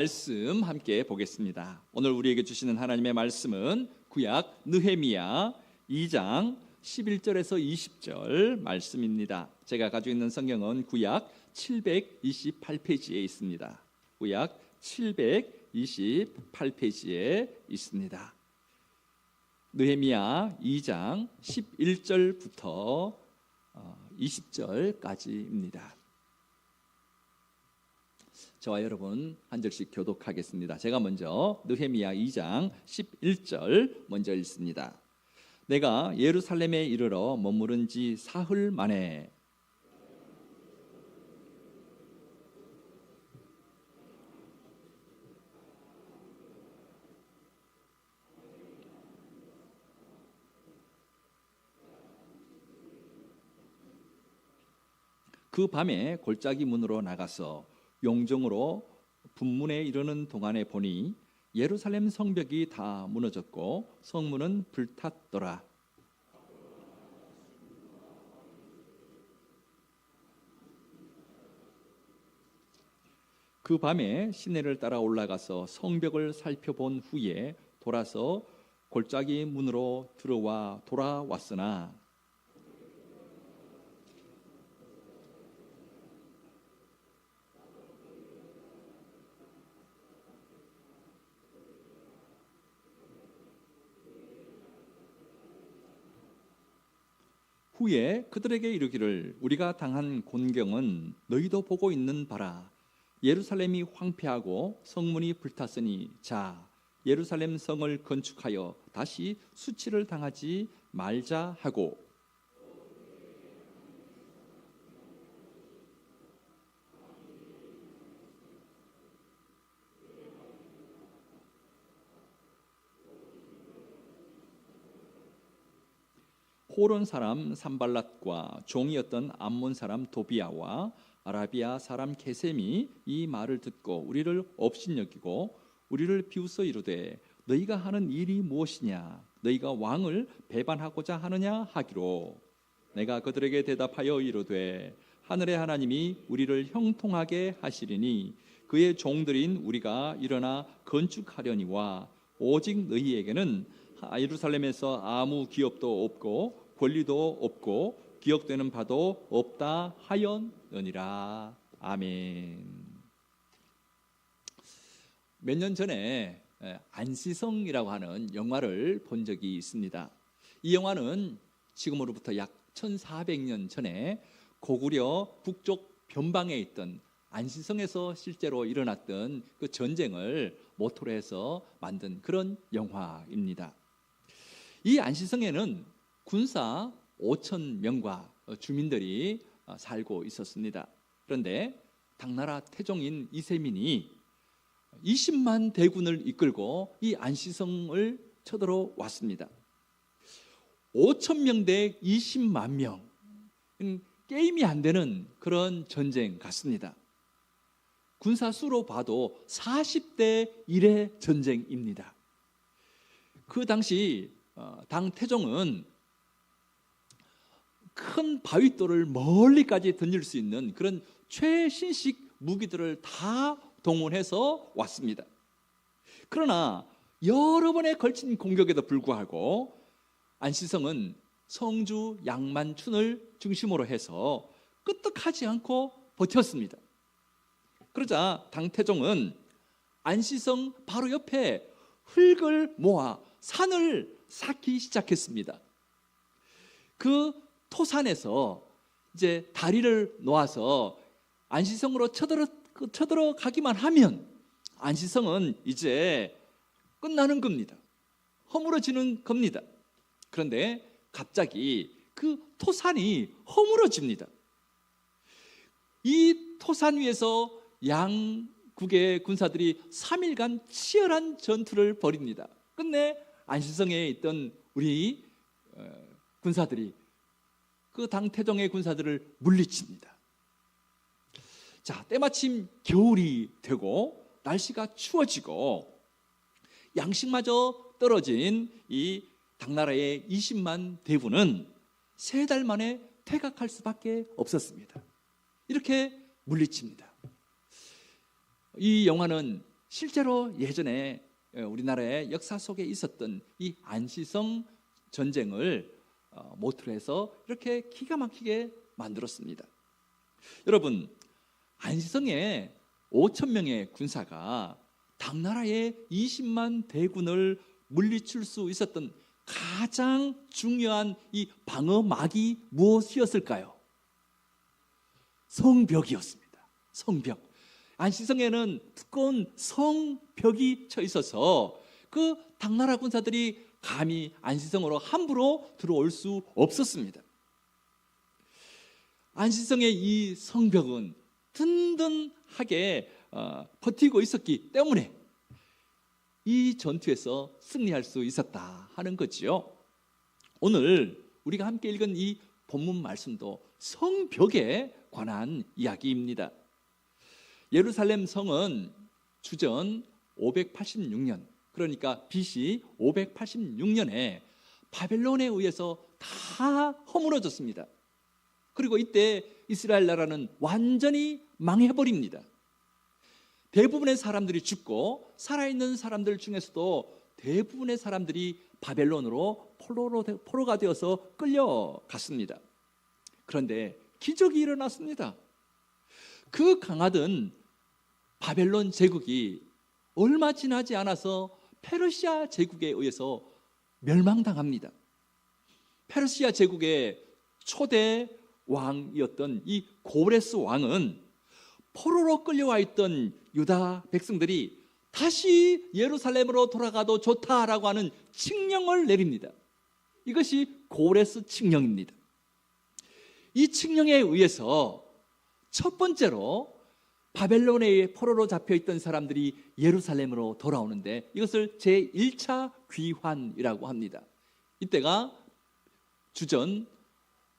말씀 함께 보겠습니다. 오늘 우리에게 주시는 하나님의 말씀은 구약 느헤미야 2장 11절에서 20절 말씀입니다. 제가 가지고 있는 성경은 구약 728페이지에 있습니다. 구약 728페이지에 있습니다. 느헤미야 2장 11절부터 20절까지입니다. 저와 여러분 한 절씩 교독하겠습니다. 제가 먼저 느헤미야 2장 11절 먼저 읽습니다. 내가 예루살렘에 이르러 머무른 지 사흘 만에 그 밤에 골짜기 문으로 나가서 용정으로 분문에 이르는 동안에 보니 예루살렘 성벽이 다 무너졌고 성문은 불탔더라. 그 밤에 시내를 따라 올라가서 성벽을 살펴본 후에 돌아서 골짜기 문으로 들어와 돌아왔으나 후에 그들에게 이르기를 우리가 당한 곤경은 너희도 보고 있는 바라. 예루살렘이 황폐하고 성문이 불탔으니 자 예루살렘 성을 건축하여 다시 수치를 당하지 말자 하고 호론 사람 산발랏과 종이었던 암몬 사람 도비아와 아라비아 사람 게셈이 이 말을 듣고 우리를 업신여기고 우리를 비웃어 이르되 너희가 하는 일이 무엇이냐 너희가 왕을 배반하고자 하느냐 하기로 내가 그들에게 대답하여 이르되 하늘의 하나님이 우리를 형통하게 하시리니 그의 종들인 우리가 일어나 건축하려니와 오직 너희에게는 예루살렘에서 아무 기업도 없고 권리도 없고 기억되는 바도 없다 하였느니라. 아멘. 몇 년 전에 안시성이라고 하는 영화를 본 적이 있습니다. 이 영화는 지금으로부터 약 1400년 전에 고구려 북쪽 변방에 있던 안시성에서 실제로 일어났던 그 전쟁을 모토로 해서 만든 그런 영화입니다. 이 안시성에는 군사 5,000명과 주민들이 살고 있었습니다. 그런데 당나라 태종인 이세민이 20만 대군을 이끌고 이 안시성을 쳐들어왔습니다. 5,000명 대 20만 명, 게임이 안 되는 그런 전쟁 같습니다. 군사 수로 봐도 40대 1의 전쟁입니다. 그 당시 당 태종은 큰 바위돌을 멀리까지 던질 수 있는 그런 최신식 무기들을 다 동원해서 왔습니다. 그러나 여러 번에 걸친 공격에도 불구하고 안시성은 성주 양만춘을 중심으로 해서 끄떡하지 않고 버텼습니다. 그러자 당태종은 안시성 바로 옆에 흙을 모아 산을 쌓기 시작했습니다. 그 토산에서 이제 다리를 놓아서 안시성으로 쳐들어가기만 하면 안시성은 이제 끝나는 겁니다. 허물어지는 겁니다. 그런데 갑자기 그 토산이 허물어집니다. 이 토산 위에서 양국의 군사들이 3일간 치열한 전투를 벌입니다. 끝내 안시성에 있던 우리 군사들이 그 당태종의 군사들을 물리칩니다. 자, 때마침 겨울이 되고 날씨가 추워지고 양식마저 떨어진 이 당나라의 20만 대군은 3달 만에 퇴각할 수밖에 없었습니다. 이렇게 물리칩니다. 이 영화는 실제로 예전에 우리나라의 역사 속에 있었던 이 안시성 전쟁을 모토로 해서 이렇게 기가 막히게 만들었습니다. 여러분, 안시성에 5천 명의 군사가 당나라의 20만 대군을 물리칠 수 있었던 가장 중요한 이 방어막이 무엇이었을까요? 성벽이었습니다. 성벽. 안시성에는 두꺼운 성벽이 쳐 있어서 그 당나라 군사들이 감히 안시성으로 함부로 들어올 수 없었습니다. 안시성의 이 성벽은 든든하게 버티고 있었기 때문에 이 전투에서 승리할 수 있었다 하는 거지요. 오늘 우리가 함께 읽은 이 본문 말씀도 성벽에 관한 이야기입니다. 예루살렘 성은 주전 586년, 그러니까 BC 586년에 바벨론에 의해서 다 허물어졌습니다. 그리고 이때 이스라엘 나라는 완전히 망해버립니다. 대부분의 사람들이 죽고 살아있는 사람들 중에서도 대부분의 사람들이 바벨론으로 포로가 되어서 끌려갔습니다. 그런데 기적이 일어났습니다. 그 강하던 바벨론 제국이 얼마 지나지 않아서 페르시아 제국에 의해서 멸망당합니다. 페르시아 제국의 초대 왕이었던 이 고레스 왕은 포로로 끌려와 있던 유다 백성들이 다시 예루살렘으로 돌아가도 좋다라고 하는 칙령을 내립니다. 이것이 고레스 칙령입니다. 이 칙령에 의해서 첫 번째로 바벨론의 포로로 잡혀있던 사람들이 예루살렘으로 돌아오는데 이것을 제1차 귀환이라고 합니다. 이때가 주전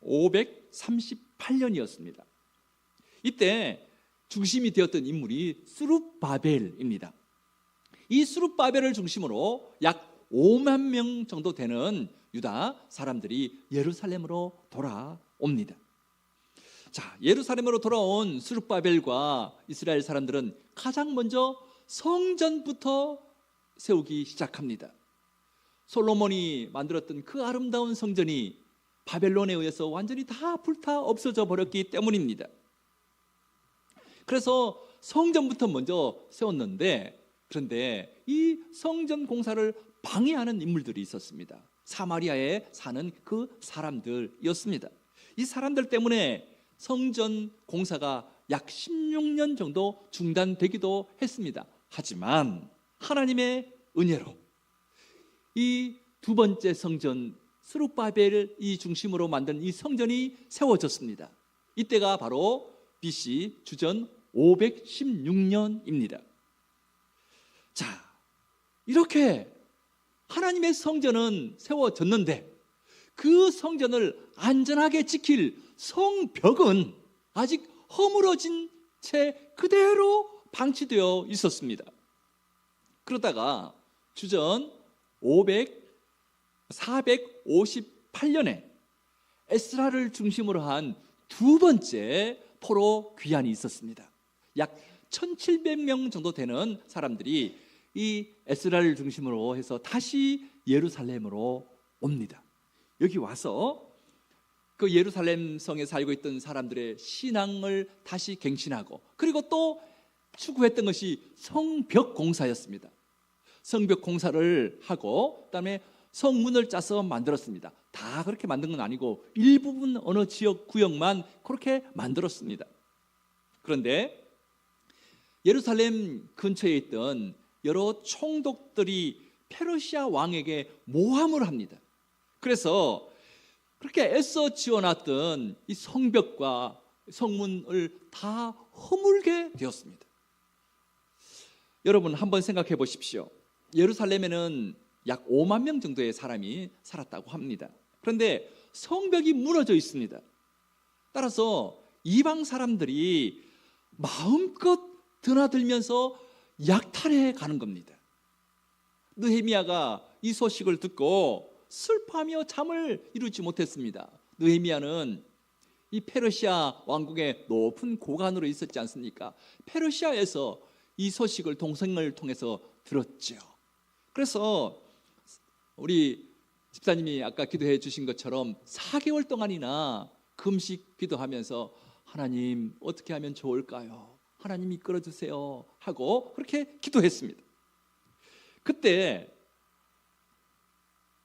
538년이었습니다. 이때 중심이 되었던 인물이 스룹바벨입니다. 이 스룹바벨을 중심으로 약 5만 명 정도 되는 유다 사람들이 예루살렘으로 돌아옵니다. 자, 예루살렘으로 돌아온 스룹바벨과 이스라엘 사람들은 가장 먼저 성전부터 세우기 시작합니다. 솔로몬이 만들었던 그 아름다운 성전이 바벨론에 의해서 완전히 다 불타 없어져 버렸기 때문입니다. 그래서 성전부터 먼저 세웠는데, 그런데 이 성전 공사를 방해하는 인물들이 있었습니다. 사마리아에 사는 그 사람들이었습니다. 이 사람들 때문에 성전 공사가 약 16년 정도 중단되기도 했습니다. 하지만 하나님의 은혜로 이 두 번째 성전 스룹바벨을 이 중심으로 만든 이 성전이 세워졌습니다. 이때가 바로 BC 주전 516년입니다. 자, 이렇게 하나님의 성전은 세워졌는데 그 성전을 안전하게 지킬 성벽은 아직 허물어진 채 그대로 방치되어 있었습니다. 그러다가 주전 458년에 에스라를 중심으로 한 두 번째 포로 귀환이 있었습니다. 약 1700명 정도 되는 사람들이 이 에스라를 중심으로 해서 다시 예루살렘으로 옵니다. 여기 와서 그 예루살렘 성에 살고 있던 사람들의 신앙을 다시 갱신하고, 그리고 또 추구했던 것이 성벽 공사였습니다. 성벽 공사를 하고 그다음에 성문을 짜서 만들었습니다. 다 그렇게 만든 건 아니고 일부분 어느 지역 구역만 그렇게 만들었습니다. 그런데 예루살렘 근처에 있던 여러 총독들이 페르시아 왕에게 모함을 합니다. 그래서 그렇게 애써 지어놨던 이 성벽과 성문을 다 허물게 되었습니다. 여러분 한번 생각해 보십시오. 예루살렘에는 약 5만 명 정도의 사람이 살았다고 합니다. 그런데 성벽이 무너져 있습니다. 따라서 이방 사람들이 마음껏 드나들면서 약탈해 가는 겁니다. 느헤미야가 이 소식을 듣고 슬퍼하며 잠을 이루지 못했습니다. 느헤미야는 이 페르시아 왕국의 높은 고관으로 있었지 않습니까? 페르시아에서 이 소식을 동생을 통해서 들었죠. 그래서 우리 집사님이 아까 기도해 주신 것처럼 4개월 동안이나 금식 기도하면서 하나님 어떻게 하면 좋을까요? 하나님 이끌어 주세요 하고 그렇게 기도했습니다. 그때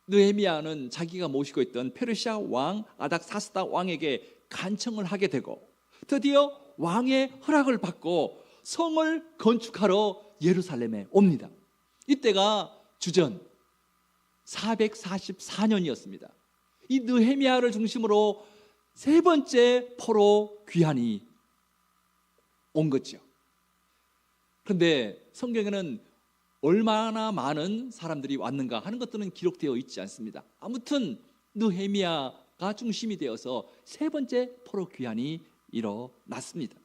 느헤미야는 자기가 모시고 있던 페르시아 왕 아닥사스다 왕에게 간청을 하게 되고 드디어 왕의 허락을 받고 성을 건축하러 예루살렘에 옵니다. 이때가 주전 444년이었습니다. 이 느헤미야를 중심으로 세 번째 포로 귀환이 온 거죠. 그런데 성경에는 얼마나 많은 사람들이 왔는가 하는 것들은 기록되어 있지 않습니다. 아무튼 느헤미야가 중심이 되어서 세 번째 포로 귀환이 일어났습니다.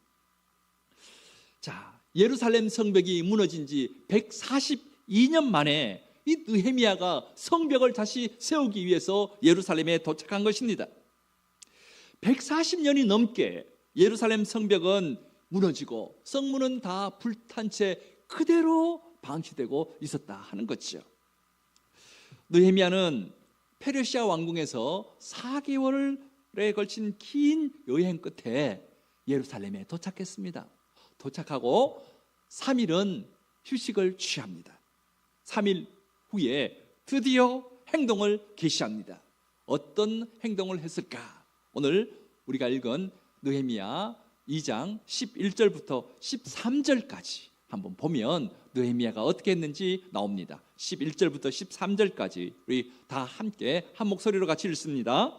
자, 예루살렘 성벽이 무너진 지 142년 만에 이 느헤미야가 성벽을 다시 세우기 위해서 예루살렘에 도착한 것입니다. 140년이 넘게 예루살렘 성벽은 무너지고 성문은 다 불탄 채 그대로 방치되고 있었다 하는 거죠. 느헤미야는 페르시아 왕궁에서 4개월에 걸친 긴 여행 끝에 예루살렘에 도착했습니다. 도착하고 3일은 휴식을 취합니다. 3일 후에 드디어 행동을 개시합니다. 어떤 행동을 했을까? 오늘 우리가 읽은 느헤미야 2장 11절부터 13절까지 한번 보면 느헤미야가 어떻게 했는지 나옵니다. 11절부터 13절까지 우리 다 함께 한 목소리로 같이 읽습니다.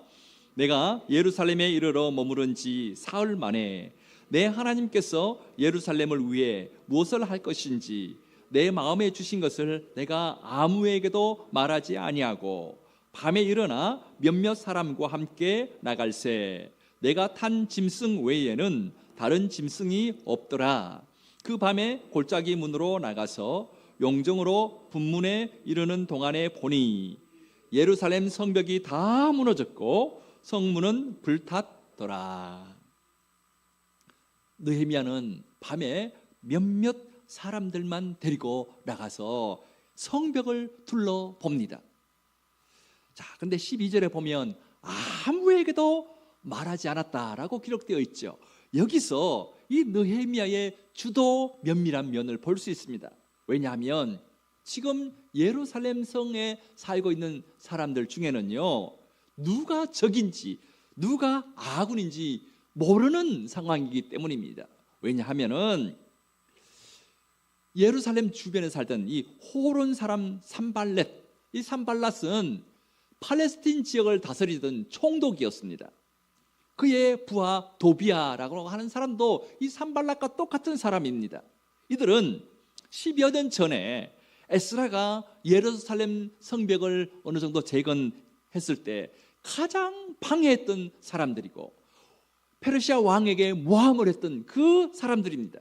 내가 예루살렘에 이르러 머무른 지 사흘 만에 내 하나님께서 예루살렘을 위해 무엇을 할 것인지 내 마음에 주신 것을 내가 아무에게도 말하지 아니하고 밤에 일어나 몇몇 사람과 함께 나갈새 내가 탄 짐승 외에는 다른 짐승이 없더라. 그 밤에 골짜기 문으로 나가서 용정으로 분문에 이르는 동안에 보니 예루살렘 성벽이 다 무너졌고 성문은 불탔더라. 느헤미야는 밤에 몇몇 사람들만 데리고 나가서 성벽을 둘러봅니다. 자, 근데 12절에 보면 아무에게도 말하지 않았다라고 기록되어 있죠. 여기서 이 느헤미야의 주도 면밀한 면을 볼 수 있습니다. 왜냐하면 지금 예루살렘 성에 살고 있는 사람들 중에는요, 누가 적인지 누가 아군인지 모르는 상황이기 때문입니다. 왜냐하면은 예루살렘 주변에 살던 이 호론 사람 산발렛, 이 산발랏은 팔레스틴 지역을 다스리던 총독이었습니다. 그의 부하 도비아라고 하는 사람도 이 산발랏과 똑같은 사람입니다. 이들은 10여 년 전에 에스라가 예루살렘 성벽을 어느 정도 재건했을 때 가장 방해했던 사람들이고 페르시아 왕에게 모함을 했던 그 사람들입니다.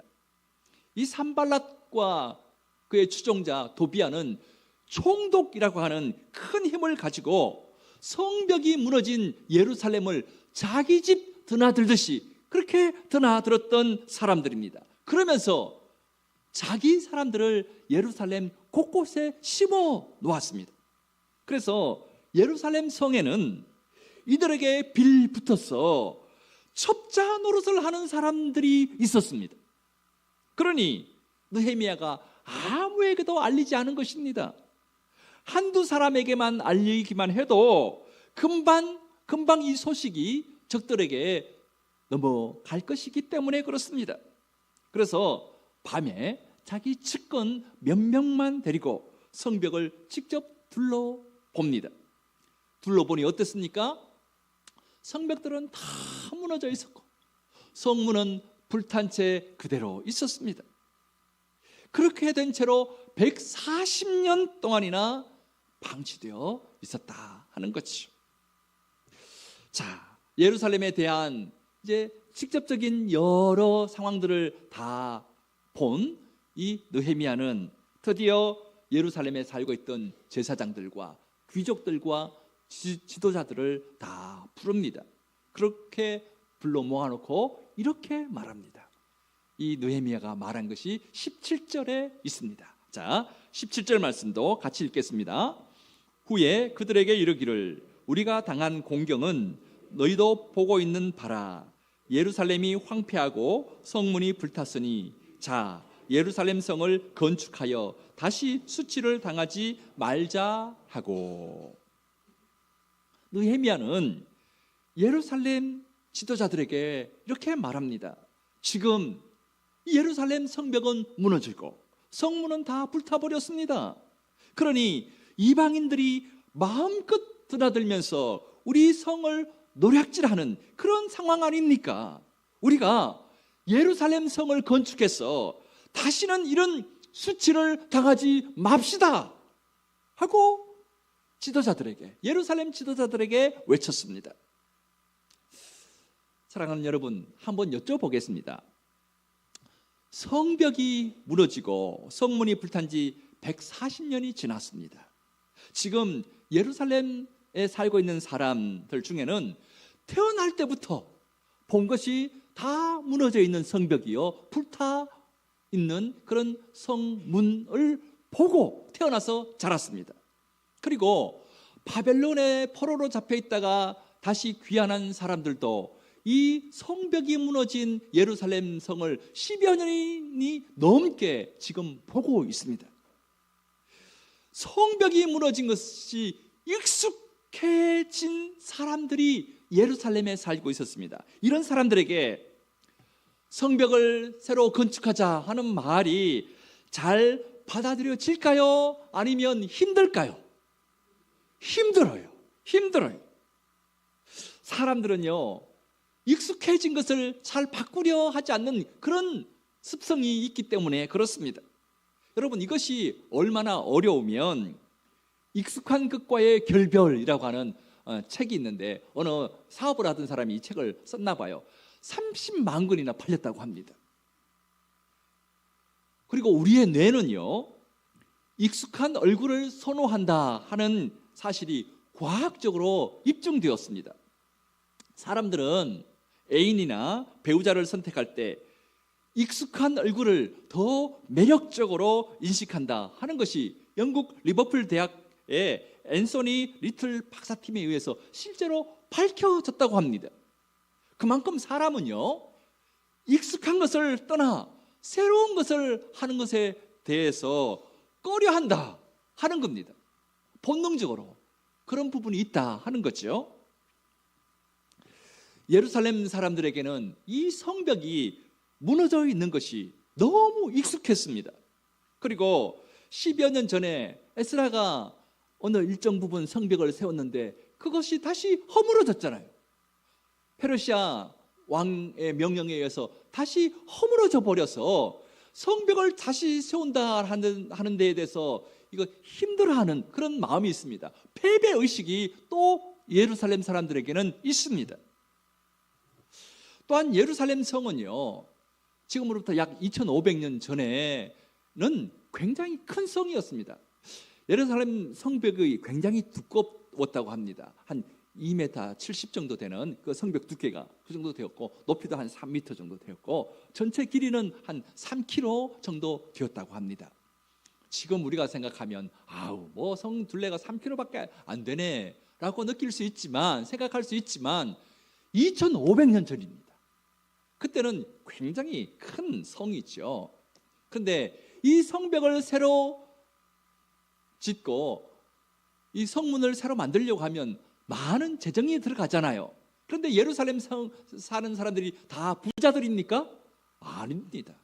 이 산발랏과 그의 추종자 도비아는 총독이라고 하는 큰 힘을 가지고 성벽이 무너진 예루살렘을 자기 집 드나들듯이 그렇게 드나들었던 사람들입니다. 그러면서 자기 사람들을 예루살렘 곳곳에 심어 놓았습니다. 그래서 예루살렘 성에는 이들에게 빌붙어서 첩자 노릇을 하는 사람들이 있었습니다. 그러니 느헤미야가 아무에게도 알리지 않은 것입니다. 한두 사람에게만 알리기만 해도 금방 이 소식이 적들에게 넘어갈 것이기 때문에 그렇습니다. 그래서 밤에 자기 측근 몇 명만 데리고 성벽을 직접 둘러봅니다. 둘러보니 어땠습니까? 성벽들은 다 무너져 있었고 성문은 불탄 채 그대로 있었습니다. 그렇게 된 채로 140년 동안이나 방치되어 있었다 하는 거죠. 자, 예루살렘에 대한 이제 직접적인 여러 상황들을 다 본 이 느헤미야는 드디어 예루살렘에 살고 있던 제사장들과 귀족들과 지도자들을 다 부릅니다. 그렇게 불러 모아놓고 이렇게 말합니다. 이 느헤미야가 말한 것이 17절에 있습니다. 자, 17절 말씀도 같이 읽겠습니다. 후에 그들에게 이르기를 우리가 당한 공경은 너희도 보고 있는 바라. 예루살렘이 황폐하고 성문이 불탔으니 자, 예루살렘 성을 건축하여 다시 수치를 당하지 말자 하고. 느헤미야는 예루살렘 지도자들에게 이렇게 말합니다. 지금 예루살렘 성벽은 무너지고 성문은 다 불타버렸습니다. 그러니 이방인들이 마음껏 드나들면서 우리 성을 노략질하는 그런 상황 아닙니까? 우리가 예루살렘 성을 건축해서 다시는 이런 수치를 당하지 맙시다 하고 지도자들에게, 예루살렘 지도자들에게 외쳤습니다. 사랑하는 여러분, 한번 여쭤보겠습니다. 성벽이 무너지고 성문이 불탄 지 140년이 지났습니다. 지금 예루살렘에 살고 있는 사람들 중에는 태어날 때부터 본 것이 다 무너져 있는 성벽이요, 불타 있는 그런 성문을 보고 태어나서 자랐습니다. 그리고 바벨론의 포로로 잡혀 있다가 다시 귀환한 사람들도 이 성벽이 무너진 예루살렘 성을 10여 년이 넘게 지금 보고 있습니다. 성벽이 무너진 것이 익숙해진 사람들이 예루살렘에 살고 있었습니다. 이런 사람들에게 성벽을 새로 건축하자 하는 말이 잘 받아들여질까요? 아니면 힘들까요? 힘들어요. 사람들은요, 익숙해진 것을 잘 바꾸려 하지 않는 그런 습성이 있기 때문에 그렇습니다. 여러분, 이것이 얼마나 어려우면 익숙한 것과의 결별이라고 하는 책이 있는데, 어느 사업을 하던 사람이 이 책을 썼나 봐요. 30만 권이나 팔렸다고 합니다. 그리고 우리의 뇌는요, 익숙한 얼굴을 선호한다 하는 사실이 과학적으로 입증되었습니다. 사람들은 애인이나 배우자를 선택할 때 익숙한 얼굴을 더 매력적으로 인식한다 하는 것이 영국 리버풀 대학의 앤소니 리틀 박사팀에 의해서 실제로 밝혀졌다고 합니다. 그만큼 사람은요, 익숙한 것을 떠나 새로운 것을 하는 것에 대해서 꺼려한다 하는 겁니다. 본능적으로 그런 부분이 있다 하는 거죠. 예루살렘 사람들에게는 이 성벽이 무너져 있는 것이 너무 익숙했습니다. 그리고 10여 년 전에 에스라가 어느 일정 부분 성벽을 세웠는데 그것이 다시 허물어졌잖아요. 페르시아 왕의 명령에 의해서 다시 허물어져 버려서 성벽을 다시 세운다 하는 데에 대해서 이거 힘들어하는 그런 마음이 있습니다. 패배의식이 또 예루살렘 사람들에게는 있습니다. 또한 예루살렘 성은요, 지금으로부터 약 2500년 전에는 굉장히 큰 성이었습니다. 예루살렘 성벽이 굉장히 두꺼웠다고 합니다. 한 2m 70 정도 되는 그 성벽 두께가 그 정도 되었고, 높이도 한 3m 정도 되었고, 전체 길이는 한 3km 정도 되었다고 합니다. 지금 우리가 생각하면 뭐 성 둘레가 3km밖에 안 되네 라고 느낄 수 있지만, 생각할 수 있지만 2500년 전입니다. 그때는 굉장히 큰 성이죠. 그런데 이 성벽을 새로 짓고 이 성문을 새로 만들려고 하면 많은 재정이 들어가잖아요. 그런데 예루살렘 사는 사람들이 다 부자들입니까? 아닙니다.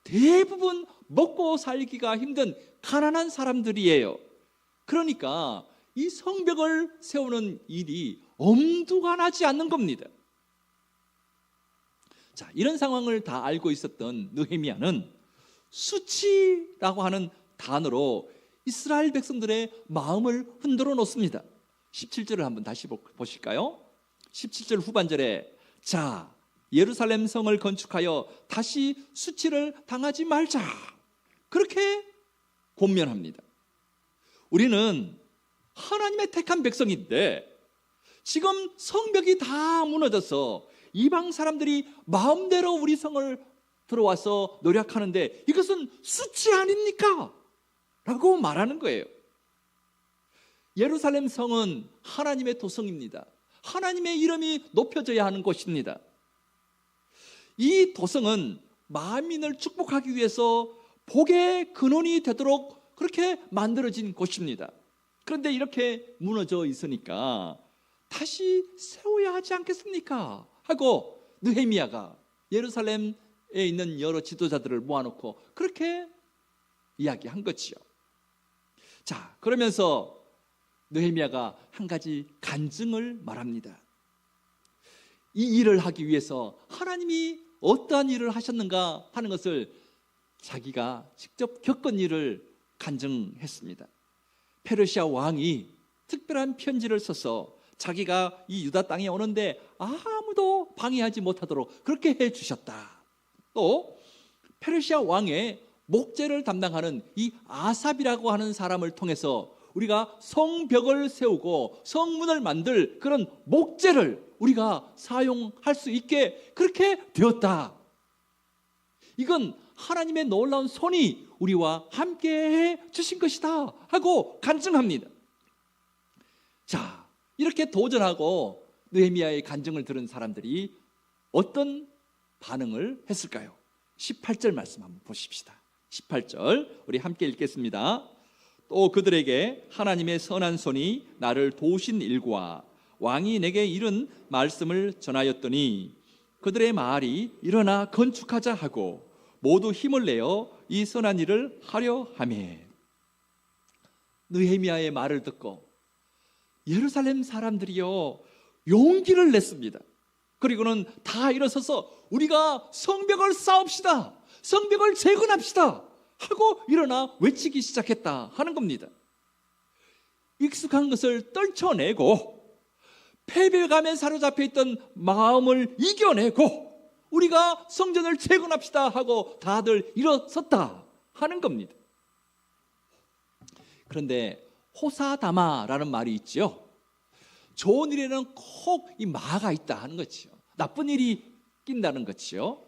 대부분 먹고 살기가 힘든 가난한 사람들이에요. 그러니까 이 성벽을 세우는 일이 엄두가 나지 않는 겁니다. 자, 이런 상황을 다 알고 있었던 느헤미야는 수치라고 하는 단어로 이스라엘 백성들의 마음을 흔들어 놓습니다. 17절을 한번 다시 보실까요? 17절 후반절에 자, 예루살렘 성을 건축하여 다시 수치를 당하지 말자, 그렇게 권면합니다. 우리는 하나님의 택한 백성인데 지금 성벽이 다 무너져서 이방 사람들이 마음대로 우리 성을 들어와서 노력하는데 이것은 수치 아닙니까? 라고 말하는 거예요. 예루살렘 성은 하나님의 도성입니다. 하나님의 이름이 높여져야 하는 곳입니다. 이 도성은 만민을 축복하기 위해서 복의 근원이 되도록 그렇게 만들어진 곳입니다. 그런데 이렇게 무너져 있으니까 다시 세워야 하지 않겠습니까? 하고 느헤미야가 예루살렘에 있는 여러 지도자들을 모아놓고 그렇게 이야기한 거지요. 자, 그러면서 느헤미야가 한 가지 간증을 말합니다. 이 일을 하기 위해서 하나님이 어떠한 일을 하셨는가 하는 것을 자기가 직접 겪은 일을 간증했습니다. 페르시아 왕이 특별한 편지를 써서 자기가 이 유다 땅에 오는데 아무도 방해하지 못하도록 그렇게 해주셨다. 또 페르시아 왕의 목재를 담당하는 이 아삽이라고 하는 사람을 통해서 우리가 성벽을 세우고 성문을 만들 그런 목재를 우리가 사용할 수 있게 그렇게 되었다. 이건 하나님의 놀라운 손이 우리와 함께해 주신 것이다 하고 간증합니다. 자, 이렇게 도전하고 느헤미야의 간증을 들은 사람들이 어떤 반응을 했을까요? 18절 말씀 한번 보십시다. 18절 우리 함께 읽겠습니다. 또 그들에게 하나님의 선한 손이 나를 도우신 일과 왕이 내게 이른 말씀을 전하였더니 그들의 말이 일어나 건축하자 하고 모두 힘을 내어 이 선한 일을 하려 하며. 느헤미야의 말을 듣고 예루살렘 사람들이요 용기를 냈습니다. 그리고는 다 일어서서 우리가 성벽을 쌓읍시다, 성벽을 재건합시다 하고 일어나 외치기 시작했다 하는 겁니다. 익숙한 것을 떨쳐내고 패배감에 사로잡혀 있던 마음을 이겨내고 우리가 성전을 재건합시다 하고 다들 일어섰다 하는 겁니다. 그런데 호사다마라는 말이 있죠. 좋은 일에는 꼭 이 마가 있다 하는 거지요. 나쁜 일이 낀다는 거지요.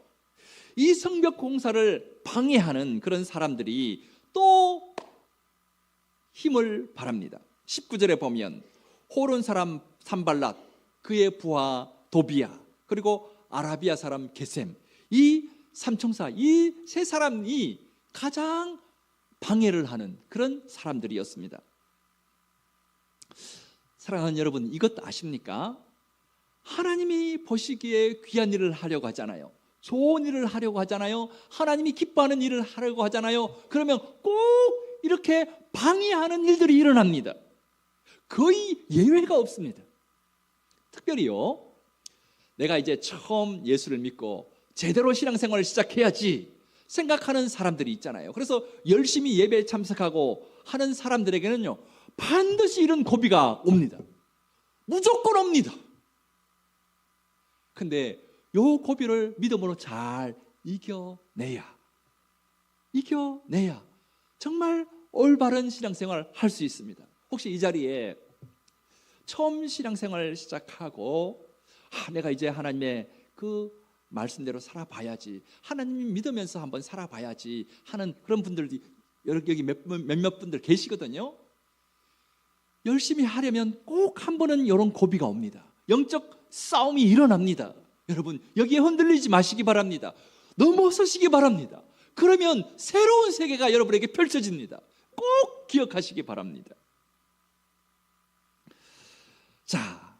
이 성벽 공사를 방해하는 그런 사람들이 또 힘을 발합니다. 19절에 보면 호론 사람 산발랏, 그의 부하 도비야, 그리고 아라비아 사람 게셈, 이 삼총사, 이 세 사람이 가장 방해를 하는 그런 사람들이었습니다. 사랑하는 여러분, 이것 아십니까? 하나님이 보시기에 귀한 일을 하려고 하잖아요. 좋은 일을 하려고 하잖아요. 하나님이 기뻐하는 일을 하려고 하잖아요. 그러면 꼭 이렇게 방해하는 일들이 일어납니다. 거의 예외가 없습니다. 특별히요, 내가 이제 처음 예수를 믿고 제대로 신앙생활을 시작해야지 생각하는 사람들이 있잖아요. 그래서 열심히 예배에 참석하고 하는 사람들에게는요 반드시 이런 고비가 옵니다. 무조건 옵니다. 근데 요 고비를 믿음으로 잘 이겨내야 정말 올바른 신앙생활을 할 수 있습니다. 혹시 이 자리에 처음 신앙생활을 시작하고 내가 이제 하나님의 그 말씀대로 살아봐야지, 하나님 믿으면서 한번 살아봐야지 하는 그런 분들이 여기 몇몇 분들 계시거든요. 열심히 하려면 꼭 한 번은 이런 고비가 옵니다. 영적 싸움이 일어납니다. 여러분 여기에 흔들리지 마시기 바랍니다. 넘어서시기 바랍니다. 그러면 새로운 세계가 여러분에게 펼쳐집니다. 꼭 기억하시기 바랍니다. 자,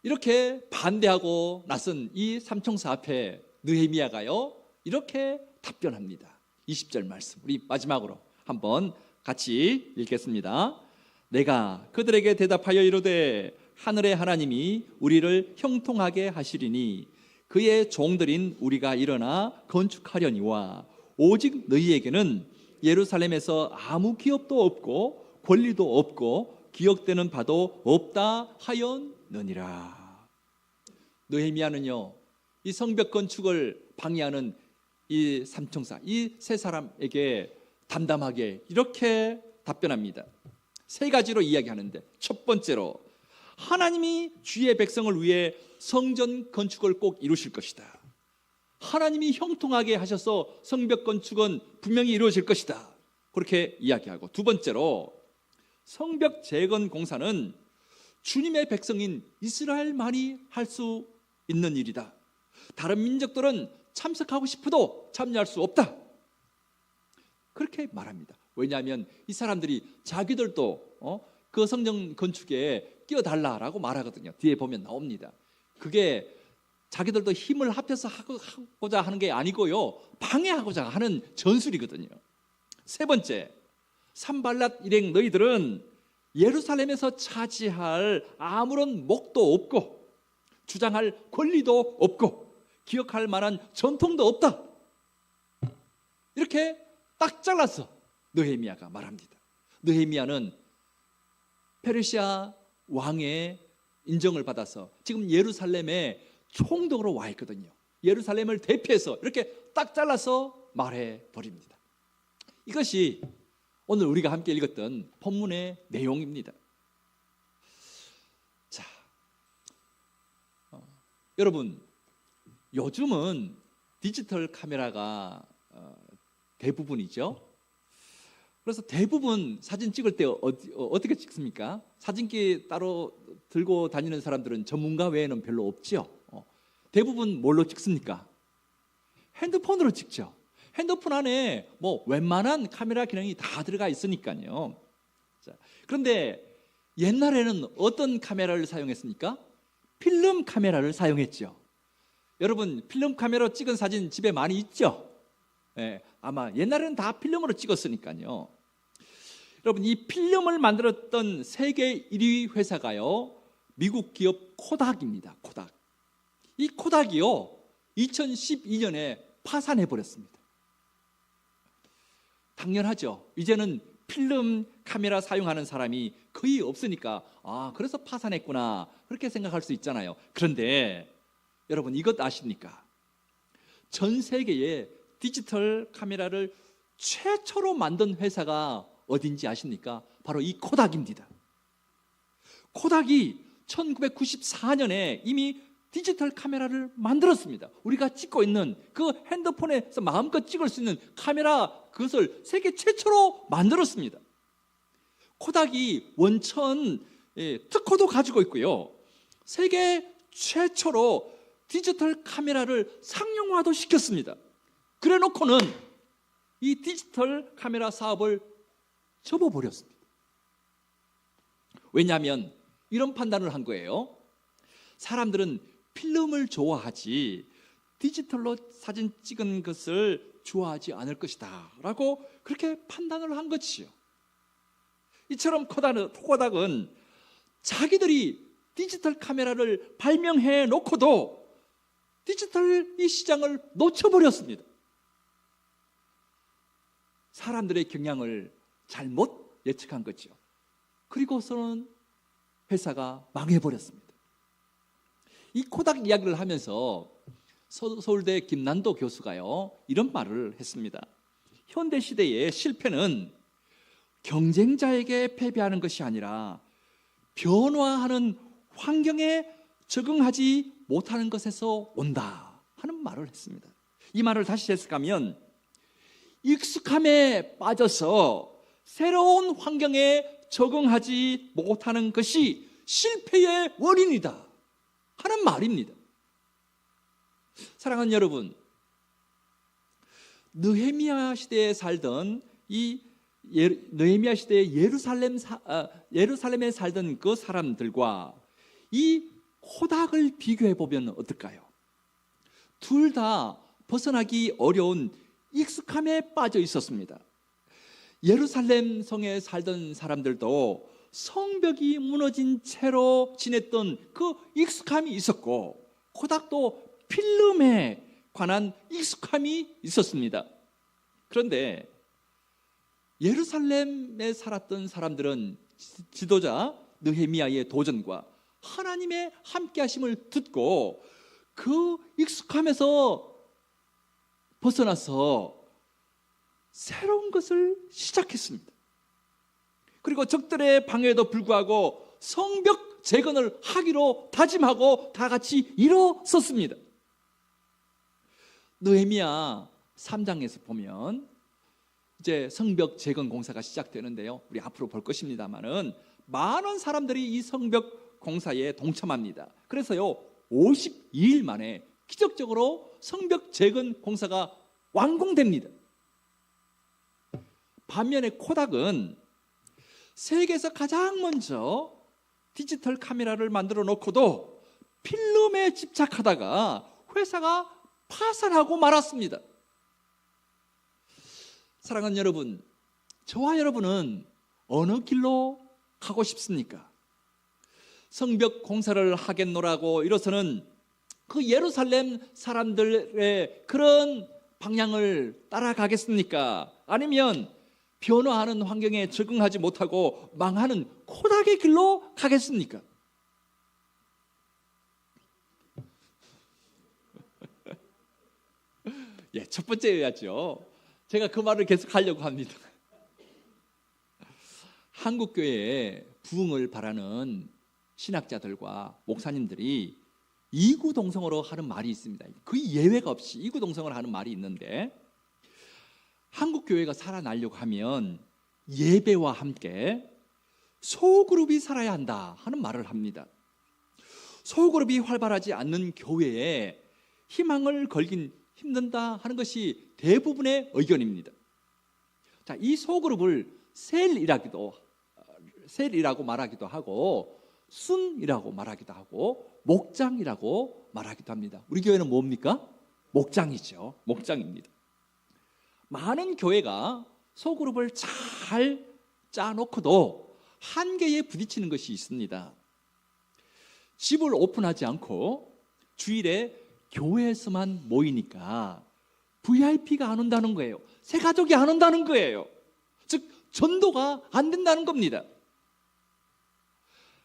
이렇게 반대하고 나선 이 삼총사 앞에 느헤미야가요 이렇게 답변합니다. 20절 말씀 우리 마지막으로 한번 같이 읽겠습니다. 내가 그들에게 대답하여 이르되 하늘의 하나님이 우리를 형통하게 하시리니 그의 종들인 우리가 일어나 건축하려니와 오직 너희에게는 예루살렘에서 아무 기업도 없고 권리도 없고 기억되는 바도 없다 하였느니라. 느헤미야는요 이 성벽 건축을 방해하는 이 삼총사, 이 세 사람에게 담담하게 이렇게 답변합니다. 세 가지로 이야기하는데, 첫 번째로 하나님이 주의 백성을 위해 성전 건축을 꼭 이루실 것이다. 하나님이 형통하게 하셔서 성벽 건축은 분명히 이루어질 것이다. 그렇게 이야기하고, 두 번째로 성벽 재건 공사는 주님의 백성인 이스라엘만이 할 수 있는 일이다. 다른 민족들은 참석하고 싶어도 참여할 수 없다. 그렇게 말합니다. 왜냐하면 이 사람들이 자기들도 그 성전 건축에 끼어달라라고 말하거든요. 뒤에 보면 나옵니다. 그게 자기들도 힘을 합해서 하고자 하는 게 아니고요, 방해하고자 하는 전술이거든요. 세 번째, 산발랏 일행 너희들은 예루살렘에서 차지할 아무런 목도 없고 주장할 권리도 없고 기억할 만한 전통도 없다. 이렇게 딱 잘라서 느헤미야가 말합니다. 느헤미야는 페르시아 왕의 인정을 받아서 지금 예루살렘에 총독으로 와 있거든요. 예루살렘을 대표해서 이렇게 딱 잘라서 말해 버립니다. 이것이 오늘 우리가 함께 읽었던 본문의 내용입니다. 자, 여러분, 요즘은 디지털 카메라가 대부분이죠. 그래서 대부분 사진 찍을 때 어떻게 찍습니까? 사진기 따로 들고 다니는 사람들은 전문가 외에는 별로 없죠. 대부분 뭘로 찍습니까? 핸드폰으로 찍죠. 핸드폰 안에 뭐 웬만한 카메라 기능이 다 들어가 있으니까요. 자, 그런데 옛날에는 어떤 카메라를 사용했습니까? 필름 카메라를 사용했죠. 여러분, 필름 카메라로 찍은 사진 집에 많이 있죠? 네, 아마 옛날에는 다 필름으로 찍었으니까요. 여러분, 이 필름을 만들었던 세계 1위 회사가요, 미국 기업 코닥입니다. 코닥. 이 코닥이요, 2012년에 파산해버렸습니다. 당연하죠. 이제는 필름 카메라 사용하는 사람이 거의 없으니까 그래서 파산했구나, 그렇게 생각할 수 있잖아요. 그런데 여러분, 이것 아십니까? 전 세계에 디지털 카메라를 최초로 만든 회사가 어딘지 아십니까? 바로 이 코닥입니다. 코닥이 1994년에 이미 디지털 카메라를 만들었습니다. 우리가 찍고 있는 그 핸드폰에서 마음껏 찍을 수 있는 카메라, 그것을 세계 최초로 만들었습니다. 코닥이 원천 특허도 가지고 있고요, 세계 최초로 디지털 카메라를 상용화도 시켰습니다. 그래 놓고는 이 디지털 카메라 사업을 접어버렸습니다. 왜냐하면 이런 판단을 한 거예요. 사람들은 필름을 좋아하지 디지털로 사진 찍은 것을 좋아하지 않을 것이다 라고 그렇게 판단을 한 것이요. 이처럼 코닥은 자기들이 디지털 카메라를 발명해 놓고도 디지털 이 시장을 놓쳐버렸습니다. 사람들의 경향을 잘못 예측한 거죠. 그리고서는 회사가 망해버렸습니다. 이 코닥 이야기를 하면서 서울대 김난도 교수가요, 이런 말을 했습니다. 현대 시대의 실패는 경쟁자에게 패배하는 것이 아니라 변화하는 환경에 적응하지 못하는 것에서 온다 하는 말을 했습니다. 이 말을 다시 해석하면, 익숙함에 빠져서 새로운 환경에 적응하지 못하는 것이 실패의 원인이다 하는 말입니다. 사랑하는 여러분, 느헤미야 시대에 살던 느헤미야 시대의 예루살렘에 살던 그 사람들과 이 코닥을 비교해 보면 어떨까요? 둘 다 벗어나기 어려운 익숙함에 빠져 있었습니다. 예루살렘 성에 살던 사람들도 성벽이 무너진 채로 지냈던 그 익숙함이 있었고, 코닥도 필름에 관한 익숙함이 있었습니다. 그런데 예루살렘에 살았던 사람들은 지도자 느헤미야의 도전과 하나님의 함께하심을 듣고 그 익숙함에서 벗어나서 새로운 것을 시작했습니다. 그리고 적들의 방해에도 불구하고 성벽 재건을 하기로 다짐하고 다 같이 일어섰습니다. 느헤미야 3장에서 보면 이제 성벽 재건 공사가 시작되는데요. 우리 앞으로 볼 것입니다만은 많은 사람들이 이 성벽 공사에 동참합니다. 그래서요 52일 만에 기적적으로 성벽 재건 공사가 완공됩니다. 반면에 코닥은 세계에서 가장 먼저 디지털 카메라를 만들어 놓고도 필름에 집착하다가 회사가 파산하고 말았습니다. 사랑하는 여러분, 저와 여러분은 어느 길로 가고 싶습니까? 성벽 공사를 하겠노라고 이로서는 그 예루살렘 사람들의 그런 방향을 따라가겠습니까? 아니면 변화하는 환경에 적응하지 못하고 망하는 코닥의 길로 가겠습니까? 예, 첫 번째여야죠. 제가 그 말을 계속 하려고 합니다. 한국 교회에 부흥을 바라는 신학자들과 목사님들이 이구동성으로 하는 말이 있습니다. 그 예외가 없이 이구동성으로 하는 말이 있는데, 한국 교회가 살아나려고 하면 예배와 함께 소그룹이 살아야 한다 하는 말을 합니다. 소그룹이 활발하지 않는 교회에 희망을 걸긴 힘든다 하는 것이 대부분의 의견입니다. 자, 이 소그룹을 셀이라고 말하기도 하고 순이라고 말하기도 하고 목장이라고 말하기도 합니다. 우리 교회는 뭡니까? 목장이죠. 목장입니다. 많은 교회가 소그룹을 잘 짜놓고도 한계에 부딪히는 것이 있습니다. 집을 오픈하지 않고 주일에 교회에서만 모이니까 VIP가 안 온다는 거예요. 새 가족이 안 온다는 거예요. 즉 전도가 안 된다는 겁니다.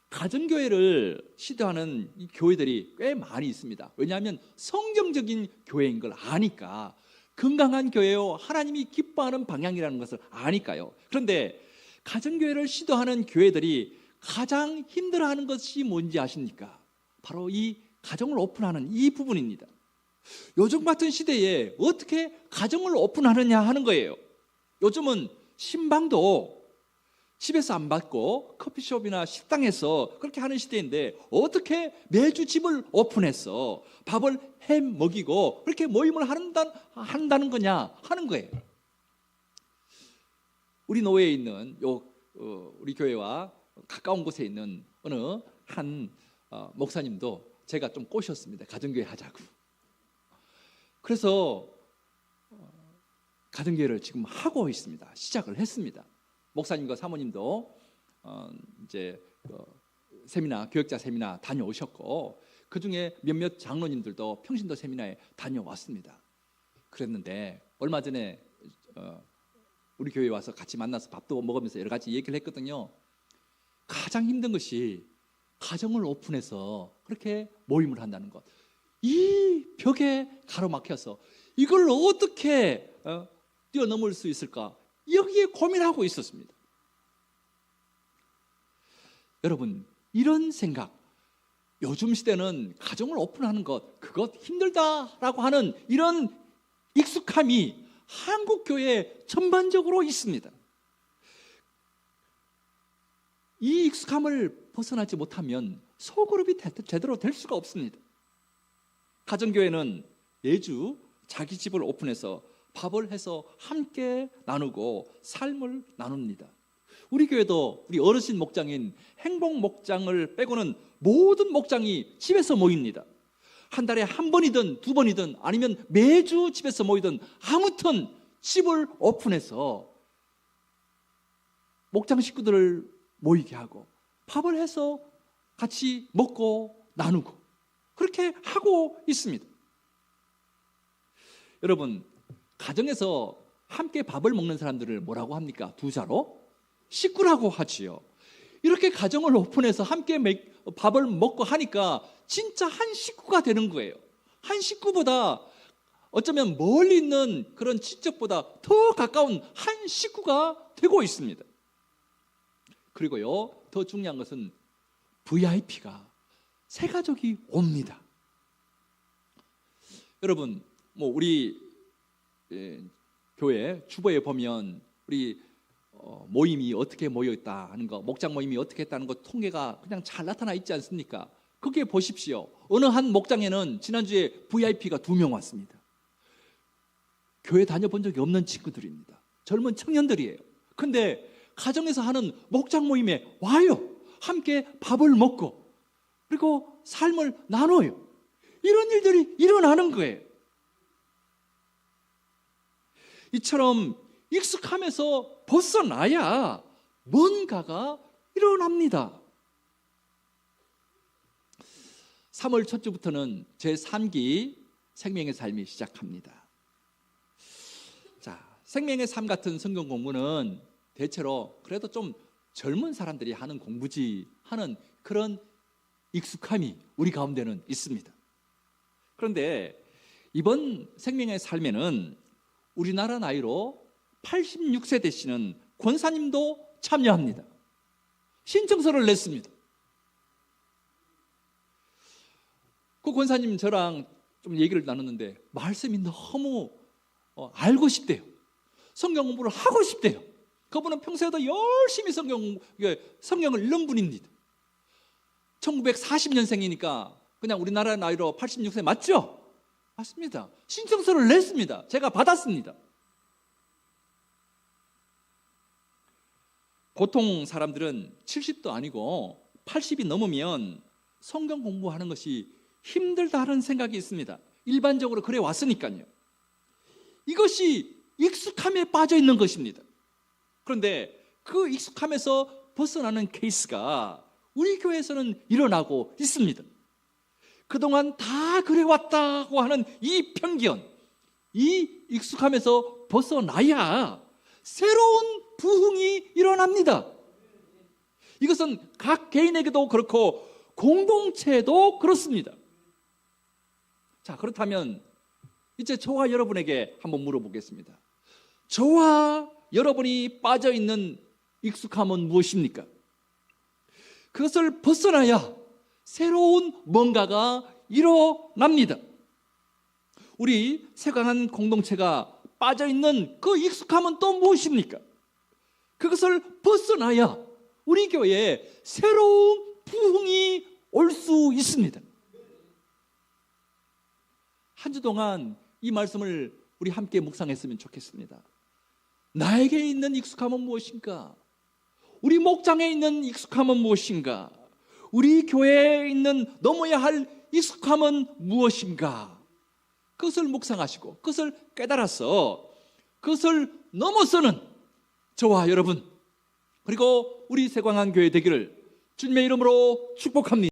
가정교회를 시도하는 이 교회들이 꽤 많이 있습니다. 왜냐하면 성경적인 교회인 걸 아니까, 건강한 교회요 하나님이 기뻐하는 방향이라는 것을 아니까요. 그런데 가정교회를 시도하는 교회들이 가장 힘들어하는 것이 뭔지 아십니까? 바로 이 가정을 오픈하는 이 부분입니다. 요즘 같은 시대에 어떻게 가정을 오픈하느냐 하는 거예요. 요즘은 신방도 집에서 안 받고 커피숍이나 식당에서 그렇게 하는 시대인데, 어떻게 매주 집을 오픈해서 밥을 해 먹이고 그렇게 모임을 한다는 거냐 하는 거예요. 우리 노회에 있는 우리 교회와 가까운 곳에 있는 어느 한 목사님도 제가 좀 꼬셨습니다. 가정교회 하자고. 그래서 가정교회를 지금 하고 있습니다. 시작을 했습니다. 목사님과 사모님도 이제 세미나, 교역자 세미나 다녀오셨고, 그 중에 몇몇 장로님들도 평신도 세미나에 다녀왔습니다. 그랬는데 얼마 전에 우리 교회에 와서 같이 만나서 밥도 먹으면서 여러 가지 얘기를 했거든요. 가장 힘든 것이 가정을 오픈해서 그렇게 모임을 한다는 것. 이 벽에 가로막혀서 이걸 어떻게 뛰어넘을 수 있을까? 여기에 고민하고 있었습니다. 여러분, 이런 생각, 요즘 시대는 가정을 오픈하는 것, 그것 힘들다라고 하는 이런 익숙함이 한국 교회에 전반적으로 있습니다. 이 익숙함을 벗어나지 못하면 소그룹이 제대로 될 수가 없습니다. 가정교회는 매주 자기 집을 오픈해서 밥을 해서 함께 나누고 삶을 나눕니다. 우리 교회도 우리 어르신 목장인 행복 목장을 빼고는 모든 목장이 집에서 모입니다. 한 달에 한 번이든 두 번이든 아니면 매주 집에서 모이든 아무튼 집을 오픈해서 목장 식구들을 모이게 하고 밥을 해서 같이 먹고 나누고 그렇게 하고 있습니다. 여러분, 가정에서 함께 밥을 먹는 사람들을 뭐라고 합니까? 두 자로? 식구라고 하지요. 이렇게 가정을 오픈해서 함께 밥을 먹고 하니까 진짜 한 식구가 되는 거예요. 한 식구보다 어쩌면 멀리 있는 그런 친척보다 더 가까운 한 식구가 되고 있습니다. 그리고요, 더 중요한 것은 VIP가 새 가족이 옵니다. 여러분, 뭐 우리 교회 주보에 보면 우리 모임이 어떻게 모여 있다 하는 거, 목장 모임이 어떻게 했다는 거 통계가 그냥 잘 나타나 있지 않습니까? 거기에 보십시오. 어느 한 목장에는 지난주에 VIP가 2명 왔습니다. 교회 다녀본 적이 없는 친구들입니다. 젊은 청년들이에요. 근데 가정에서 하는 목장 모임에 와요. 함께 밥을 먹고 그리고 삶을 나눠요. 이런 일들이 일어나는 거예요. 이처럼 익숙함에서 벗어나야 뭔가가 일어납니다. 3월 첫 주부터는 제3기 생명의 삶이 시작합니다. 자, 생명의 삶 같은 성경 공부는 대체로 그래도 좀 젊은 사람들이 하는 공부지 하는 그런 익숙함이 우리 가운데는 있습니다. 그런데 이번 생명의 삶에는 우리나라 나이로 86세 되시는 권사님도 참여합니다. 신청서를 냈습니다. 그 권사님 저랑 좀 얘기를 나눴는데 말씀이 너무 알고 싶대요. 성경 공부를 하고 싶대요. 그분은 평소에도 열심히 성경을 읽는 분입니다. 1940년생이니까 그냥 우리나라 나이로 86세 맞죠? 맞습니다. 신청서를 냈습니다. 제가 받았습니다. 보통 사람들은 70도 아니고 80이 넘으면 성경 공부하는 것이 힘들다는 생각이 있습니다. 일반적으로 그래 왔으니까요. 이것이 익숙함에 빠져 있는 것입니다. 그런데 그 익숙함에서 벗어나는 케이스가 우리 교회에서는 일어나고 있습니다. 그동안 다 그래 왔다고 하는 이 편견, 이 익숙함에서 벗어나야 새로운 부흥이 일어납니다. 이것은 각 개인에게도 그렇고 공동체도 그렇습니다. 자, 그렇다면 이제 저와 여러분에게 한번 물어보겠습니다. 저와 여러분이 빠져 있는 익숙함은 무엇입니까? 그것을 벗어나야 새로운 뭔가가 일어납니다. 우리 세강한 공동체가 빠져 있는 그 익숙함은 또 무엇입니까? 그것을 벗어나야 우리 교회에 새로운 부흥이 올 수 있습니다. 한 주 동안 이 말씀을 우리 함께 묵상했으면 좋겠습니다. 나에게 있는 익숙함은 무엇인가? 우리 목장에 있는 익숙함은 무엇인가? 우리 교회에 있는 넘어야 할 익숙함은 무엇인가? 그것을 묵상하시고 그것을 깨달아서 그것을 넘어서는 저와 여러분 그리고 우리 세광한 교회 되기를 주님의 이름으로 축복합니다.